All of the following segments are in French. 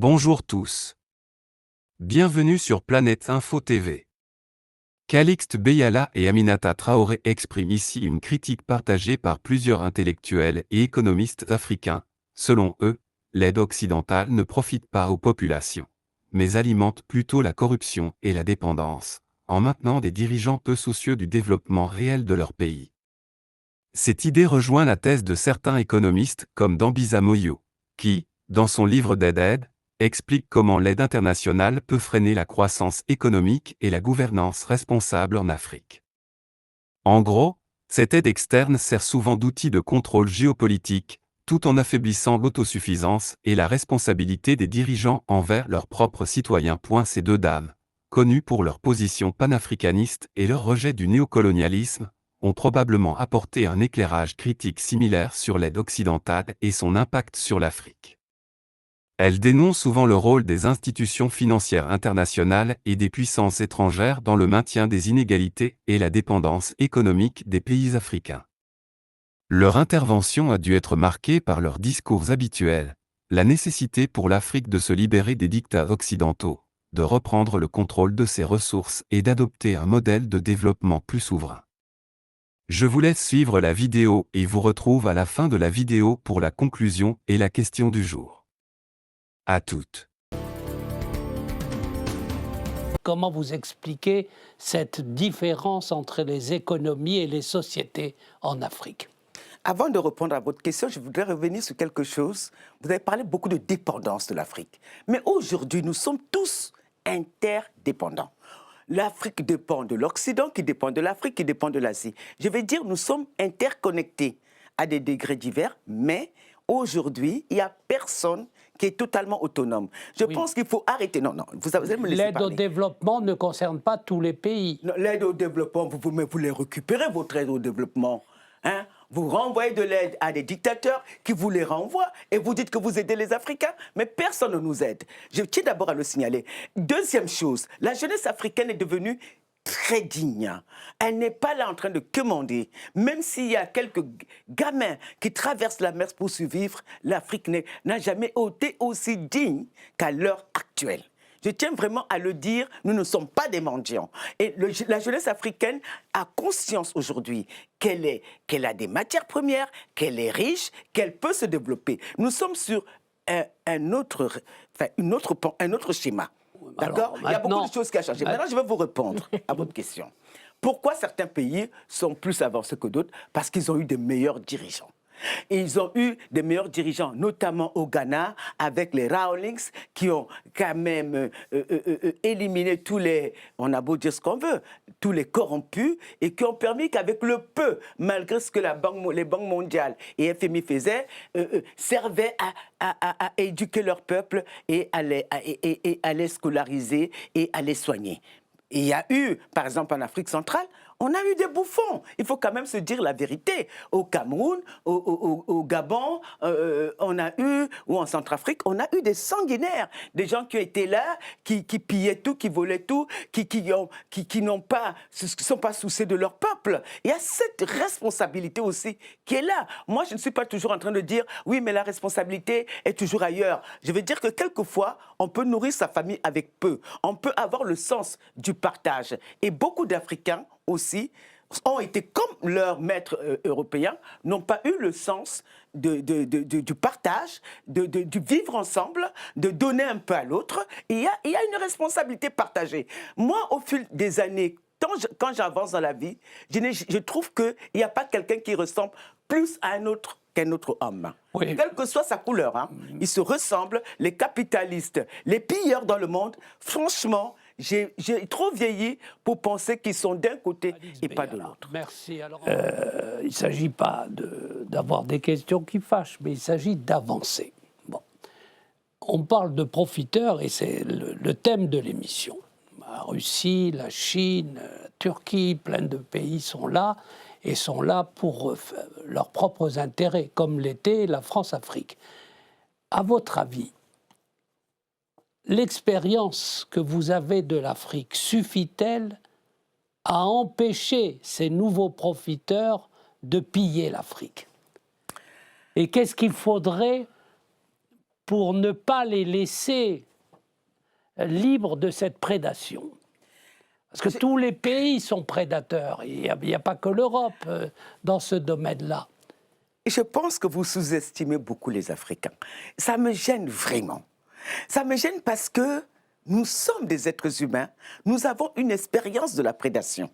Bonjour tous. Bienvenue sur Planète Info TV. Calixte Beyala et Aminata Traoré expriment ici une critique partagée par plusieurs intellectuels et économistes africains. Selon eux, l'aide occidentale ne profite pas aux populations, mais alimente plutôt la corruption et la dépendance, en maintenant des dirigeants peu soucieux du développement réel de leur pays. Cette idée rejoint la thèse de certains économistes comme Dambisa Moyo, qui, dans son livre Dead, explique comment l'aide internationale peut freiner la croissance économique et la gouvernance responsable en Afrique. En gros, cette aide externe sert souvent d'outil de contrôle géopolitique, tout en affaiblissant l'autosuffisance et la responsabilité des dirigeants envers leurs propres citoyens. Ces deux dames, connues pour leur position panafricaniste et leur rejet du néocolonialisme, ont probablement apporté un éclairage critique similaire sur l'aide occidentale et son impact sur l'Afrique. Elles dénoncent souvent le rôle des institutions financières internationales et des puissances étrangères dans le maintien des inégalités et la dépendance économique des pays africains. Leur intervention a dû être marquée par leurs discours habituels, la nécessité pour l'Afrique de se libérer des dictats occidentaux, de reprendre le contrôle de ses ressources et d'adopter un modèle de développement plus souverain. Je vous laisse suivre la vidéo et vous retrouve à la fin de la vidéo pour la conclusion et la question du jour. À toutes. Comment vous expliquez cette différence entre les économies et les sociétés en Afrique? Avant de répondre à votre question, je voudrais revenir sur quelque chose. Vous avez parlé beaucoup de dépendance de l'Afrique. Mais aujourd'hui, nous sommes tous interdépendants. L'Afrique dépend de l'Occident, qui dépend de l'Afrique, qui dépend de l'Asie. Je vais dire, nous sommes interconnectés à des degrés divers, mais aujourd'hui, il n'y a personne qui est totalement autonome. Je pense qu'il faut arrêter. Non, vous allez me laisser parler. L'aide au développement ne concerne pas tous les pays. L'aide au développement, vous les récupérez, votre aide au développement. Hein? Vous renvoyez de l'aide à des dictateurs qui vous les renvoient et vous dites que vous aidez les Africains, mais personne ne nous aide. Je tiens d'abord à le signaler. Deuxième chose, la jeunesse africaine est devenue très digne. Elle n'est pas là en train de commander. Même s'il y a quelques gamins qui traversent la mer pour survivre, l'Afrique n'a jamais été aussi digne qu'à l'heure actuelle. Je tiens vraiment à le dire, nous ne sommes pas des mendiants. Et la jeunesse africaine a conscience aujourd'hui qu'elle a des matières premières, qu'elle est riche, qu'elle peut se développer. Nous sommes sur un autre schéma. D'accord ? Il y a beaucoup de choses qui ont changé. Maintenant, je vais vous répondre à votre question. Pourquoi certains pays sont plus avancés que d'autres ? Parce qu'ils ont eu des meilleurs dirigeants. Et ils ont eu des meilleurs dirigeants, notamment au Ghana, avec les Rawlings, qui ont quand même éliminé tous les, on a beau dire ce qu'on veut, tous les corrompus, et qui ont permis qu'avec le peu, malgré ce que les banques mondiales et FMI faisaient, servaient à éduquer leur peuple et à les scolariser et à les soigner. Et il y a eu, par exemple en Afrique centrale, on a eu des bouffons. Il faut quand même se dire la vérité. Au Cameroun, au Gabon, on a eu, ou en Centrafrique, on a eu des sanguinaires. Des gens qui étaient là, qui pillaient tout, qui volaient tout, qui n'ont pas, sont pas souciés de leur peuple. Il y a cette responsabilité aussi qui est là. Moi, je ne suis pas toujours en train de dire, oui, mais la responsabilité est toujours ailleurs. Je veux dire que quelquefois, on peut nourrir sa famille avec peu. On peut avoir le sens du partage. Et beaucoup d'Africains aussi ont été comme leurs maîtres européens, n'ont pas eu le sens du partage, du vivre ensemble, de donner un peu à l'autre. Il y a une responsabilité partagée. Moi, au fil des années, quand j'avance dans la vie, je trouve qu'il n'y a pas quelqu'un qui ressemble plus à un autre qu'un autre homme. Oui. Quelle que soit sa couleur, hein, ils se ressemblent, les capitalistes, les pilleurs dans le monde, franchement, j'ai trop vieilli pour penser qu'ils sont d'un côté et pas de l'autre. Merci. Alors, il ne s'agit pas d'avoir des questions qui fâchent, mais il s'agit d'avancer. Bon. On parle de profiteurs et c'est le thème de l'émission. La Russie, la Chine, la Turquie, plein de pays sont là et sont là pour leurs propres intérêts, comme l'était la France-Afrique. À votre avis, l'expérience que vous avez de l'Afrique suffit-elle à empêcher ces nouveaux profiteurs de piller l'Afrique? Et qu'est-ce qu'il faudrait pour ne pas les laisser libres de cette prédation? Parce que tous les pays sont prédateurs. Il n'y a pas que l'Europe dans ce domaine-là. Je pense que vous sous-estimez beaucoup les Africains. Ça me gêne vraiment. Ça me gêne parce que nous sommes des êtres humains. Nous avons une expérience de la prédation.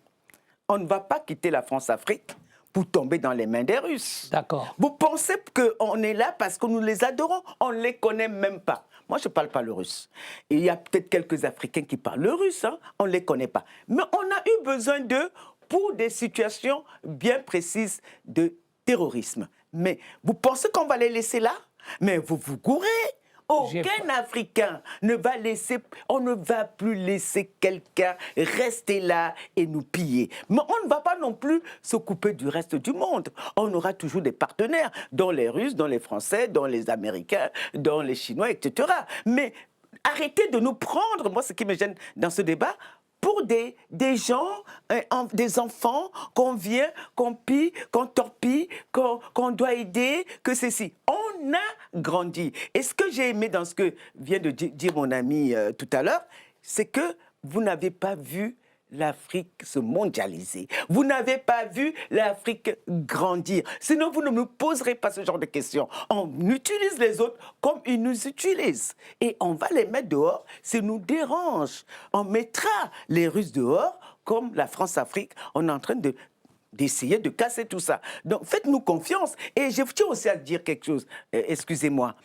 On ne va pas quitter la France-Afrique pour tomber dans les mains des Russes. D'accord. Vous pensez qu'on est là parce que nous les adorons? On ne les connaît même pas. Moi, je ne parle pas le russe. Il y a peut-être quelques Africains qui parlent le russe, hein? On ne les connaît pas. Mais on a eu besoin d'eux pour des situations bien précises de terrorisme. Mais vous pensez qu'on va les laisser là? Mais vous vous gourrez. Aucun Africain ne va laisser, on ne va plus laisser quelqu'un rester là et nous piller. Mais on ne va pas non plus se couper du reste du monde. On aura toujours des partenaires, dont les Russes, dont les Français, dont les Américains, dont les Chinois, etc. Mais arrêtez de nous prendre, moi ce qui me gêne dans ce débat, pour des gens, des enfants qu'on vient, qu'on pille, qu'on torpille, qu'on doit aider, que ceci. On a grandi. Et ce que j'ai aimé dans ce que vient de dire mon ami tout à l'heure, c'est que vous n'avez pas vu l'Afrique se mondialiser. Vous n'avez pas vu l'Afrique grandir. Sinon, vous ne me poserez pas ce genre de questions. On utilise les autres comme ils nous utilisent. Et on va les mettre dehors, ça nous dérange. On mettra les Russes dehors, comme la France-Afrique. On est en train d'essayer de casser tout ça. Donc, faites-nous confiance. Et je tiens aussi à dire quelque chose. Excusez-moi.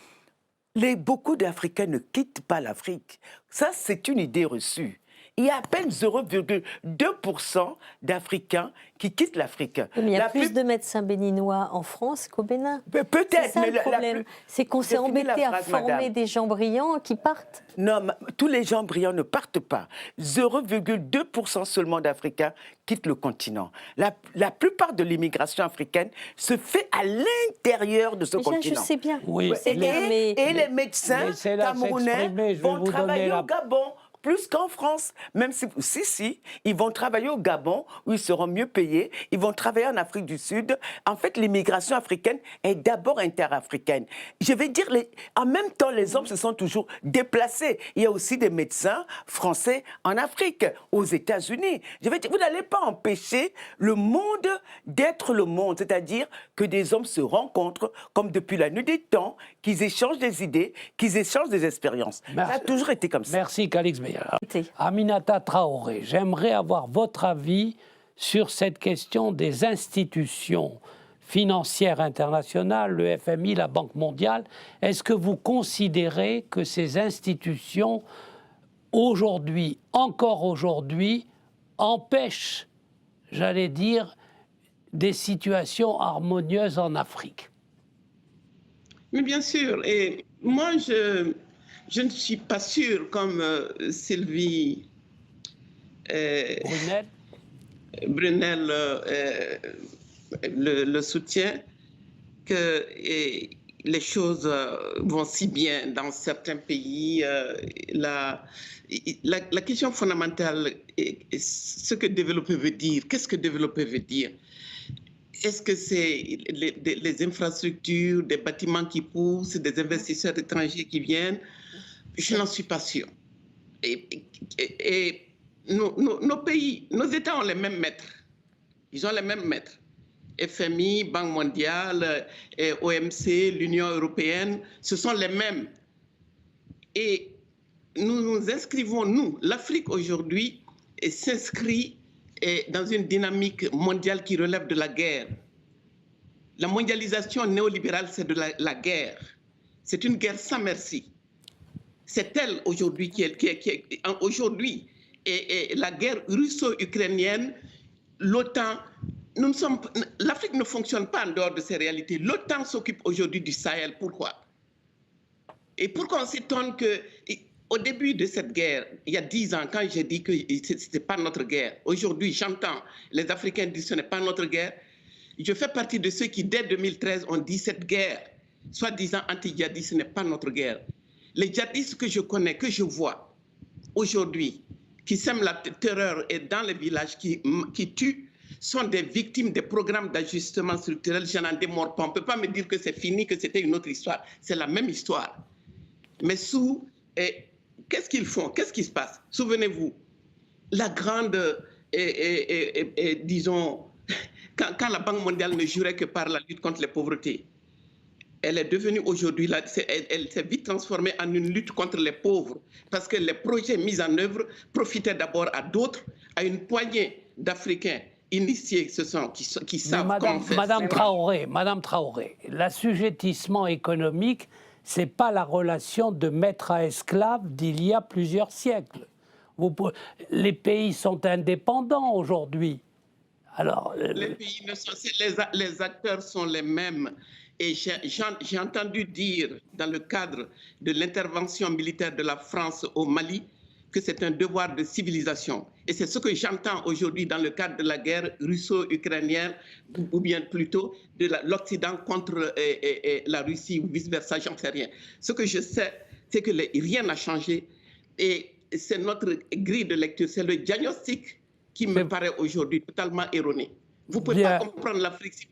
Beaucoup d'Africains ne quittent pas l'Afrique. Ça, c'est une idée reçue. Il y a à peine 0,2% d'Africains qui quittent l'Afrique. Mais il y a plus de médecins béninois en France qu'au Bénin. Peut-être, c'est ça le problème. C'est qu'on s'est embêté à former des gens brillants qui partent. Non, tous les gens brillants ne partent pas. 0,2% seulement d'Africains quittent le continent. La plupart de l'immigration africaine se fait à l'intérieur de ce continent. Je sais bien. Oui, et les médecins camerounais vont travailler au Gabon. Plus qu'en France, même si, ils vont travailler au Gabon, où ils seront mieux payés, ils vont travailler en Afrique du Sud. En fait, l'immigration africaine est d'abord interafricaine. Je vais dire, en même temps, les hommes se sont toujours déplacés. Il y a aussi des médecins français en Afrique, aux États-Unis. Je vais dire, vous n'allez pas empêcher le monde d'être le monde, c'est-à-dire que des hommes se rencontrent, comme depuis la nuit des temps, qu'ils échangent des idées, qu'ils échangent des expériences. Ça a toujours été comme ça. Merci, Calix Beya. Aminata Traoré, j'aimerais avoir votre avis sur cette question des institutions financières internationales, le FMI, la Banque mondiale. Est-ce que vous considérez que ces institutions, aujourd'hui, encore aujourd'hui, empêchent, j'allais dire, des situations harmonieuses en Afrique? Mais bien sûr, et moi je ne suis pas sûre, comme Sylvie Brunel le soutient, que les choses vont si bien dans certains pays. La question fondamentale est ce que développer veut dire. Qu'est-ce que développer veut dire? Est-ce que c'est les infrastructures, des bâtiments qui poussent, des investisseurs étrangers qui viennent? Je n'en suis pas sûre. Et nos pays, nos États ont les mêmes maîtres. Ils ont les mêmes maîtres. FMI, Banque mondiale, OMC, l'Union européenne, ce sont les mêmes. Et nous nous inscrivons, nous, l'Afrique aujourd'hui s'inscrit dans une dynamique mondiale qui relève de la guerre. La mondialisation néolibérale, c'est de la guerre. C'est une guerre sans merci. C'est elle aujourd'hui aujourd'hui, et la guerre russo-ukrainienne, l'OTAN, l'Afrique ne fonctionne pas en dehors de ces réalités. L'OTAN s'occupe aujourd'hui du Sahel. Pourquoi? Et pourquoi on s'étonne qu'au début de cette guerre, il y a 10 ans, quand j'ai dit que ce n'était pas notre guerre, aujourd'hui j'entends les Africains dire que ce n'est pas notre guerre. Je fais partie de ceux qui, dès 2013, ont dit cette guerre, soi-disant anti-djihadiste, ce n'est pas notre guerre. Les djihadistes que je connais, que je vois aujourd'hui, qui sèment la terreur et dans les villages, qui tuent, sont des victimes des programmes d'ajustement structurel. Je n'en démords pas. On ne peut pas me dire que c'est fini, que c'était une autre histoire. C'est la même histoire. Mais qu'est-ce qu'ils font? Qu'est-ce qui se passe? Souvenez-vous, la grande, disons, quand la Banque mondiale ne jurait que par la lutte contre les pauvretés, elle est devenue aujourd'hui, elle s'est vite transformée en une lutte contre les pauvres, parce que les projets mis en œuvre profitaient d'abord à d'autres, à une poignée d'Africains initiés qui savent comment faire. Madame Traoré, l'assujettissement économique, ce n'est pas la relation de maître à esclave d'il y a plusieurs siècles. Les pays sont indépendants aujourd'hui. Alors, les pays ne sont, les acteurs sont les mêmes. Et j'ai entendu dire, dans le cadre de l'intervention militaire de la France au Mali, que c'est un devoir de civilisation. Et c'est ce que j'entends aujourd'hui dans le cadre de la guerre russo-ukrainienne, ou bien plutôt de l'Occident contre la Russie, ou vice-versa, j'en sais rien. Ce que je sais, c'est que rien n'a changé. Et c'est notre grille de lecture, c'est le diagnostic qui me paraît aujourd'hui totalement erroné. Vous ne pouvez pas comprendre l'Afrique si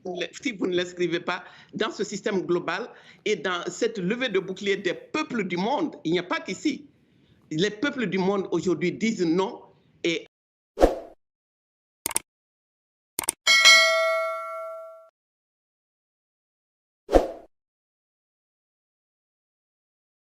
vous ne l'inscrivez pas dans ce système global et dans cette levée de bouclier des peuples du monde. Il n'y a pas qu'ici. Les peuples du monde aujourd'hui disent non